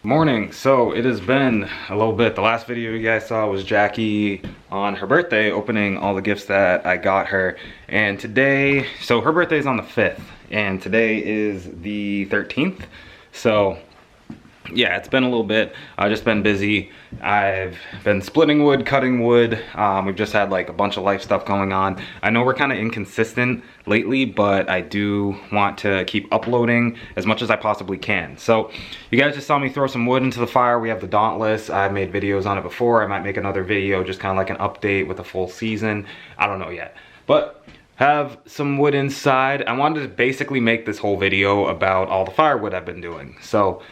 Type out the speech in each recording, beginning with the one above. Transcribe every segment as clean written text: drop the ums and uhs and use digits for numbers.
Morning. So it has been a little bit. The last video you guys saw was Jackie on her birthday opening all the gifts that I got her. And today, so her birthday is on the 5th and today is the 13th. So yeah, it's been a little bit. I've just been busy. I've been splitting wood, cutting wood. We've just had like a bunch of life stuff going on. I know we're kind of inconsistent lately, but I do want to keep uploading as much as I possibly can. So you guys just saw me throw some wood into the fire. We have the Dauntless. I've made videos on it before. I might make another video, just kind of like an update with a full season. I don't know yet, but have some wood inside. I wanted to basically make this whole video about all the firewood I've been doing. So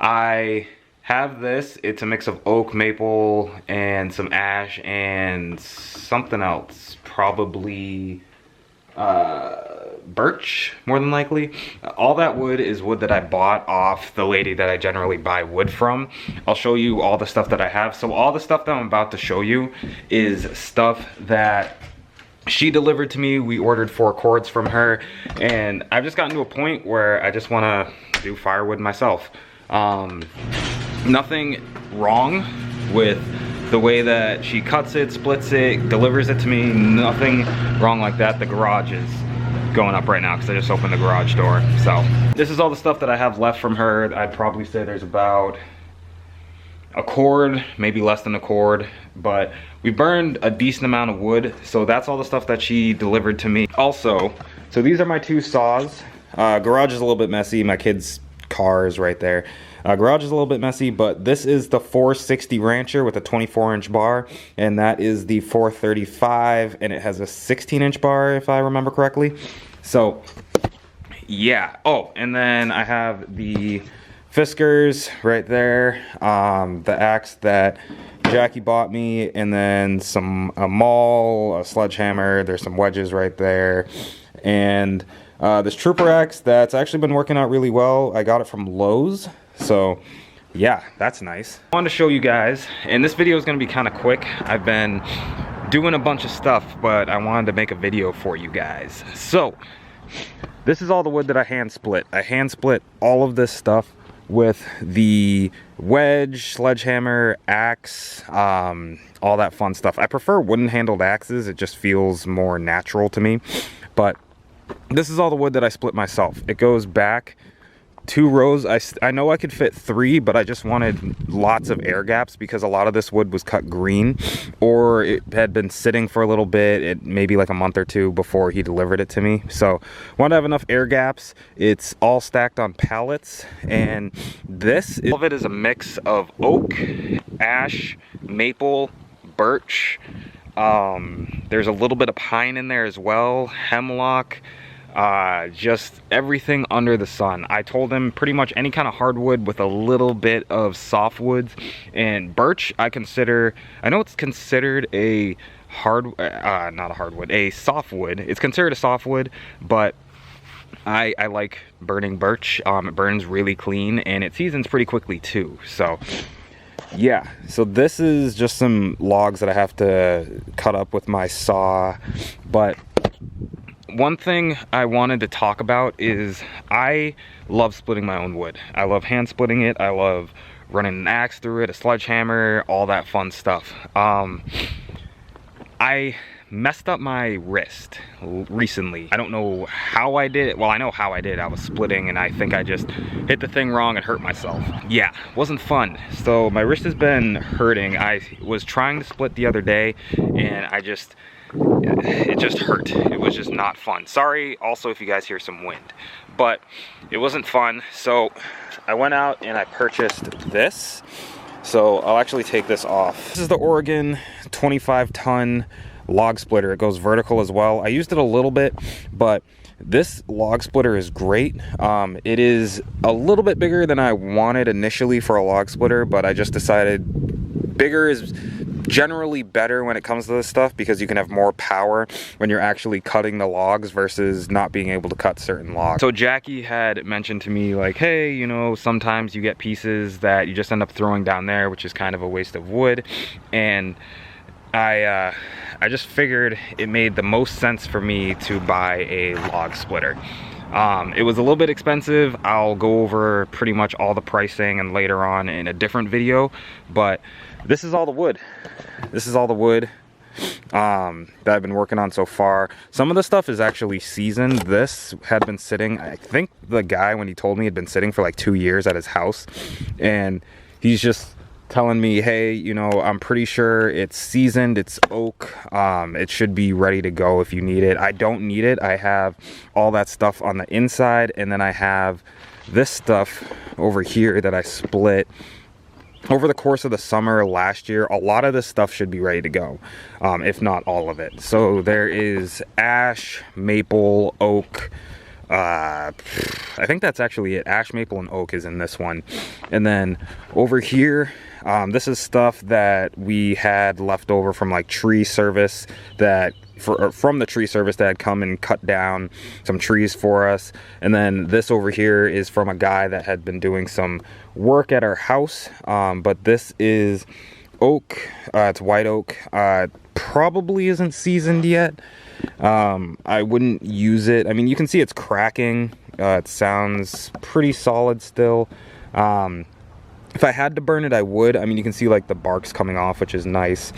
I have this. It's a mix of oak, maple, and some ash and something else, probably birch, more than likely. All that wood is wood that I bought off the lady that I generally buy wood from. I'll show you all the stuff that I have. So all the stuff that I'm about to show you is stuff that she delivered to me. We ordered 4 cords from her, and I've just gotten to a point where I just want to do firewood myself. Nothing wrong with the way that she cuts it, splits it, delivers it to me. Nothing wrong like that. The garage is going up right now because I just opened the garage door. So this is all the stuff that I have left from her. I'd probably say there's about a cord, maybe less than a cord, but we burned a decent amount of wood. So that's all the stuff that she delivered to me. Also, so these are my 2 saws. Garage is a little bit messy. My kids' car is right there. Garage is a little bit messy, but this is the 460 Rancher with a 24-inch bar, and that is the 435, and it has a 16-inch bar if I remember correctly. So yeah. Oh, and then I have the Fiskars right there, the axe that Jackie bought me, and then a maul, a sledgehammer. There's some wedges right there, and this Trooper axe that's actually been working out really well. I got it from Lowe's. So yeah, that's nice. I wanted to show you guys, and this video is going to be kind of quick. I've been doing a bunch of stuff, but I wanted to make a video for you guys. So this is all the wood that I hand split. I hand split all of this stuff with the wedge, sledgehammer, axe, all that fun stuff. I prefer wooden handled axes. It just feels more natural to me. But this is all the wood that I split myself. It goes back 2 rows. I know I could fit 3, but I just wanted lots of air gaps because a lot of this wood was cut green, or it had been sitting for a little bit, maybe like a month or 2 before he delivered it to me. So wanted to have enough air gaps. It's all stacked on pallets, and all of it is a mix of oak, ash, maple, birch. There's a little bit of pine in there as well, hemlock. Just everything under the sun. I told him pretty much any kind of hardwood with a little bit of softwoods, and birch I know it's considered a a softwood. It's considered a softwood, but I like burning birch. It burns really clean and it seasons pretty quickly too. So yeah, so this is just some logs that I have to cut up with my saw. But one thing I wanted to talk about is I love splitting my own wood. I love hand splitting it. I love running an axe through it, a sledgehammer, all that fun stuff. I messed up my wrist recently. I don't know how I did it. Well, I know how I did it. I was splitting and I think I just hit the thing wrong and hurt myself. Yeah, wasn't fun. So my wrist has been hurting. I was trying to split the other day and it just hurt. It was just not fun. Sorry also if you guys hear some wind, but it wasn't fun. So I went out and I purchased this. So I'll actually take this off. This is the Oregon 25-ton log splitter. It goes vertical as well. I used it a little bit, but this log splitter is great. It is a little bit bigger than I wanted initially for a log splitter, but I just decided bigger is generally better when it comes to this stuff because you can have more power when you're actually cutting the logs versus not being able to cut certain logs. So Jackie had mentioned to me like, hey, you know, sometimes you get pieces that you just end up throwing down there, which is kind of a waste of wood. And I just figured it made the most sense for me to buy a log splitter. It was a little bit expensive. I'll go over pretty much all the pricing and later on in a different video, but this is all the wood. This is all the wood that I've been working on so far. Some of the stuff is actually seasoned. This had been sitting, I think the guy, when he told me, had been sitting for like 2 years at his house, and he's just telling me, hey, you know, I'm pretty sure it's seasoned, it's oak, it should be ready to go if you need it. I don't need it. I have all that stuff on the inside, and then I have this stuff over here that I split over the course of the summer last year. A lot of this stuff should be ready to go, if not all of it. So there is ash, maple, oak, I think that's actually it. Ash, maple, and oak is in this one. And then over here, this is stuff that we had left over from like tree service, that from the tree service that had come and cut down some trees for us. And then this over here is from a guy that had been doing some work at our house. But this is oak. It's white oak. Probably isn't seasoned yet. I wouldn't use it. I mean, you can see it's cracking. It sounds pretty solid still. If I had to burn it, I would. I mean, you can see like the bark's coming off, which is nice.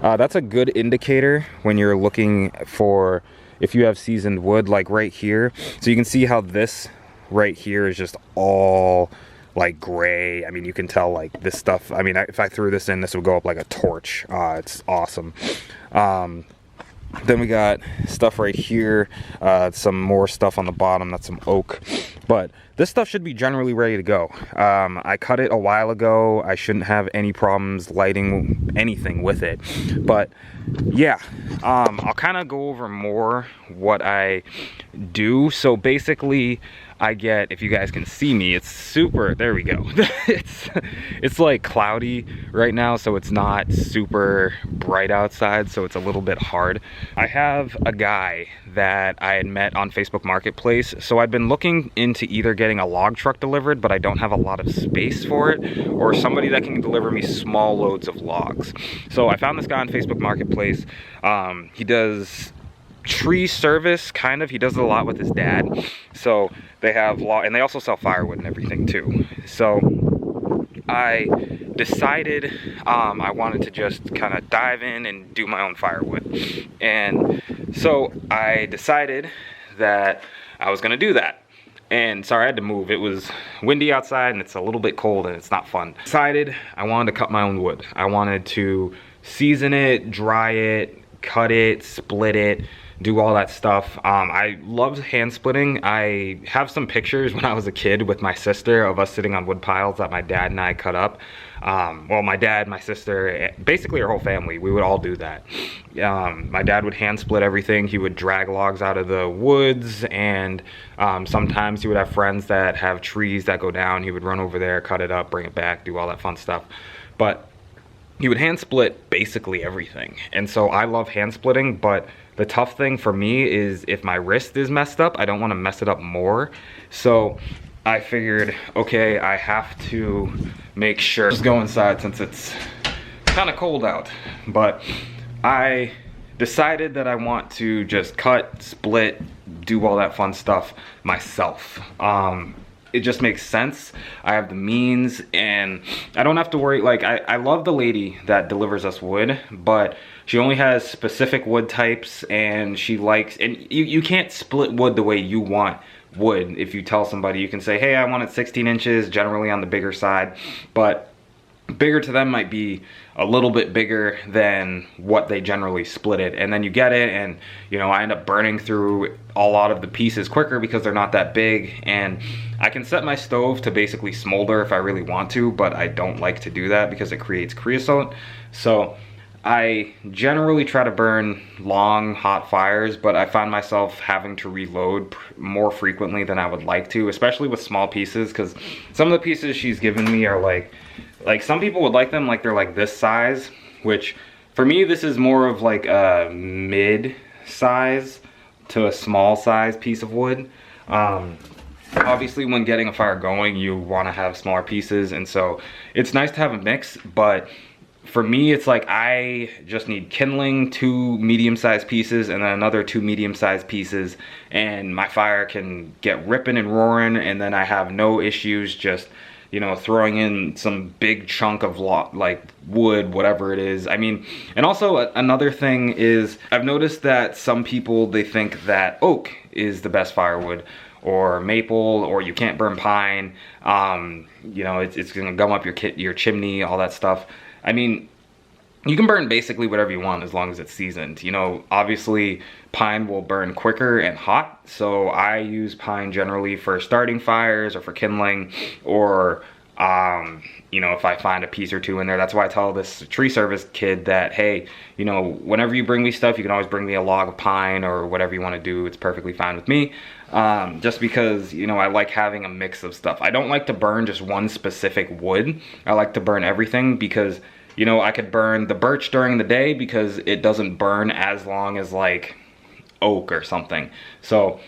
That's a good indicator when you're looking for if you have seasoned wood, like right here. So you can see how this right here is just all like gray. I mean, you can tell like this stuff. I mean, if I threw this in, this would go up like a torch. It's awesome. Then we got stuff right here, some more stuff on the bottom. That's some oak, but this stuff should be generally ready to go. I cut it a while ago. I shouldn't have any problems lighting anything with it. But yeah, I'll kind of go over more what I do. So basically, I get, if you guys can see me, it's super, there we go. it's like cloudy right now, so it's not super bright outside, so it's a little bit hard. I have a guy that I had met on Facebook Marketplace, so I've been looking into either getting a log truck delivered, but I don't have a lot of space for it, or somebody that can deliver me small loads of logs. So I found this guy on Facebook Marketplace. He does tree service, kind of. He does it a lot with his dad. So they have and they also sell firewood and everything too. So I decided I wanted to just kind of dive in and do my own firewood. And so I decided that I was gonna do that. And sorry, I had to move. It was windy outside and it's a little bit cold and it's not fun. Decided I wanted to cut my own wood. I wanted to season it, dry it, cut it, split it, do all that stuff. I loved hand splitting. I have some pictures when I was a kid with my sister of us sitting on wood piles that my dad and I cut up. Well, my dad, my sister, basically our whole family, we would all do that. My dad would hand split everything. He would drag logs out of the woods, and sometimes he would have friends that have trees that go down. He would run over there, cut it up, bring it back, do all that fun stuff. But he would hand split basically everything. And so I love hand splitting, but the tough thing for me is if my wrist is messed up, I don't want to mess it up more. So I figured, okay, I have to make sure. Just go inside since it's kind of cold out. But I decided that I want to just cut, split, do all that fun stuff myself. It just makes sense. I have the means and I don't have to worry. Like, I love the lady that delivers us wood, but she only has specific wood types, and she likes, and you can't split wood the way you want wood. If you tell somebody, you can say, hey, I want it 16 inches, generally on the bigger side, but bigger to them might be a little bit bigger than what they generally split it. And then you get it, and you know, I end up burning through a lot of the pieces quicker because they're not that big. And I can set my stove to basically smolder if I really want to, but I don't like to do that because it creates creosote. So I generally try to burn long, hot fires, but I find myself having to reload more frequently than I would like to, especially with small pieces, because some of the pieces she's given me are like some people would like them like they're like this size, which for me, this is more of like a mid size to a small size piece of wood. Obviously, when getting a fire going, you want to have smaller pieces, and so it's nice to have a mix, but for me, it's like I just need kindling, 2 medium-sized pieces, and then another 2 medium-sized pieces, and my fire can get ripping and roaring, and then I have no issues just, you know, throwing in some big chunk of like wood, whatever it is. I mean, and also another thing is I've noticed that some people, they think that oak is the best firewood, or maple, or you can't burn pine. You know, it's gonna gum up your chimney, all that stuff. I mean, you can burn basically whatever you want as long as it's seasoned. You know, obviously pine will burn quicker and hot, so I use pine generally for starting fires or for kindling, or you know, if I find a piece or two in there. That's why I tell this tree service kid that, hey, you know, whenever you bring me stuff, you can always bring me a log of pine or whatever you want to do. It's perfectly fine with me. Just because, you know, I like having a mix of stuff. I don't like to burn just one specific wood. I like to burn everything because, you know, I could burn the birch during the day because it doesn't burn as long as like oak or something. So,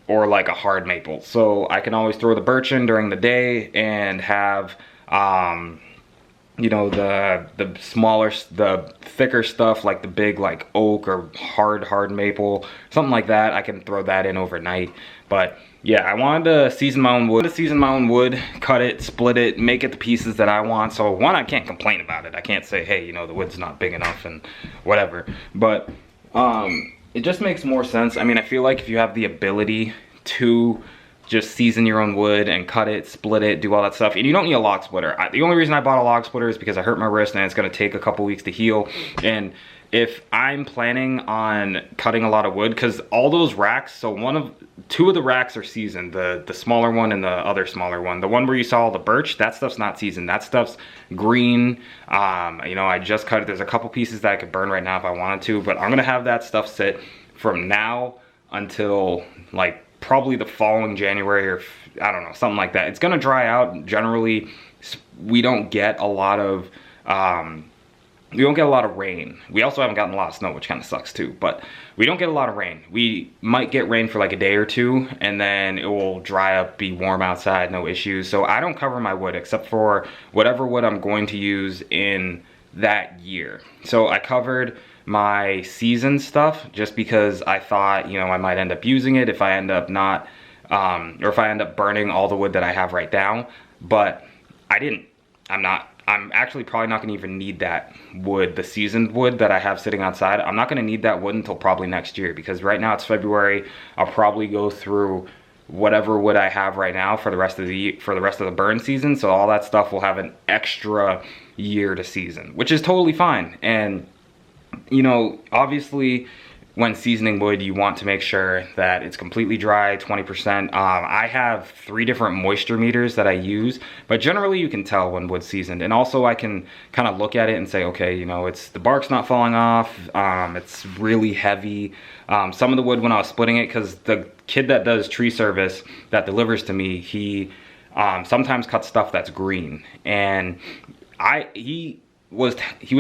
or like a hard maple. So I can always throw the birch in during the day and have, you know, the smaller, the thicker stuff, like the big like oak or hard maple, something like that. I can throw that in overnight. But yeah, I wanted to season my own wood, cut it, split it, make it the pieces that I want. So one, I can't complain about it. I can't say, hey, you know, the wood's not big enough and whatever. But it just makes more sense. I mean, I feel like if you have the ability to just season your own wood and cut it, split it, do all that stuff, and you don't need a log splitter. The only reason I bought a log splitter is because I hurt my wrist and it's gonna take a couple weeks to heal. And if I'm planning on cutting a lot of wood, because all those racks, so 2 of the racks are seasoned, the smaller one and the other smaller one. The one where you saw all the birch, that stuff's not seasoned. That stuff's green. You know, I just cut it. There's a couple pieces that I could burn right now if I wanted to, but I'm gonna have that stuff sit from now until like probably the following January, or I don't know, something like that. It's gonna dry out. Generally, we don't get a lot of rain. We also haven't gotten a lot of snow, which kind of sucks too, but we don't get a lot of rain. We might get rain for like a day or two, and then it will dry up, be warm outside, no issues. So I don't cover my wood except for whatever wood I'm going to use in that year. So I covered my season stuff just because I thought, you know, I might end up using it if I end up not, or if I end up burning all the wood that I have right now, but I didn't. I'm actually probably not gonna even need that wood, the seasoned wood that I have sitting outside. I'm not gonna need that wood until probably next year, because right now it's February. I'll probably go through whatever wood I have right now for the rest of the burn season. So all that stuff will have an extra year to season, which is totally fine. And you know, obviously when seasoning wood, you want to make sure that it's completely dry, 20%. I have 3 different moisture meters that I use, but generally you can tell when wood's seasoned. And also I can kind of look at it and say, okay, you know, the bark's not falling off, it's really heavy. Some of the wood when I was splitting it, because the kid that does tree service that delivers to me, he sometimes cuts stuff that's green. And he was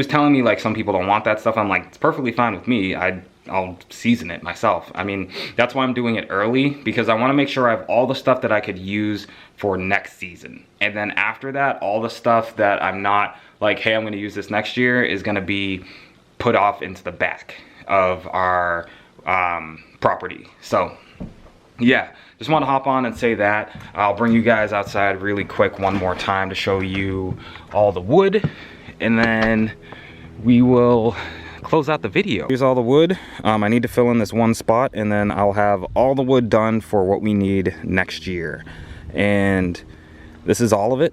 telling me like some people don't want that stuff. I'm like, it's perfectly fine with me. I'll season it myself. I mean, that's why I'm doing it early, because I want to make sure I have all the stuff that I could use for next season. And then after that, all the stuff that I'm not like, hey, I'm going to use this next year is going to be put off into the back of our property. So yeah, just want to hop on and say that. I'll bring you guys outside really quick one more time to show you all the wood, and then we will close out the video. Here's all the wood. I need to fill in this one spot, and then I'll have all the wood done for what we need next year. And this is all of it,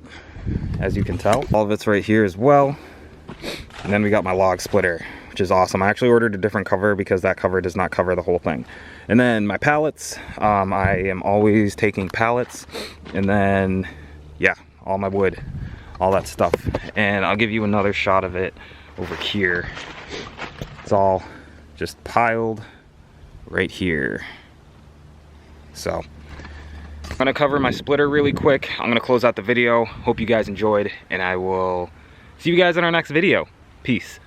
as you can tell. All of it's right here as well. And then we got my log splitter, which is awesome. I actually ordered a different cover because that cover does not cover the whole thing. And then my pallets. I am always taking pallets. And then, yeah, all my wood, all that stuff. And I'll give you another shot of it over here. It's all just piled right here. So I'm gonna cover my splitter really quick. I'm gonna close out the video. Hope you guys enjoyed, and I will see you guys in our next video. Peace.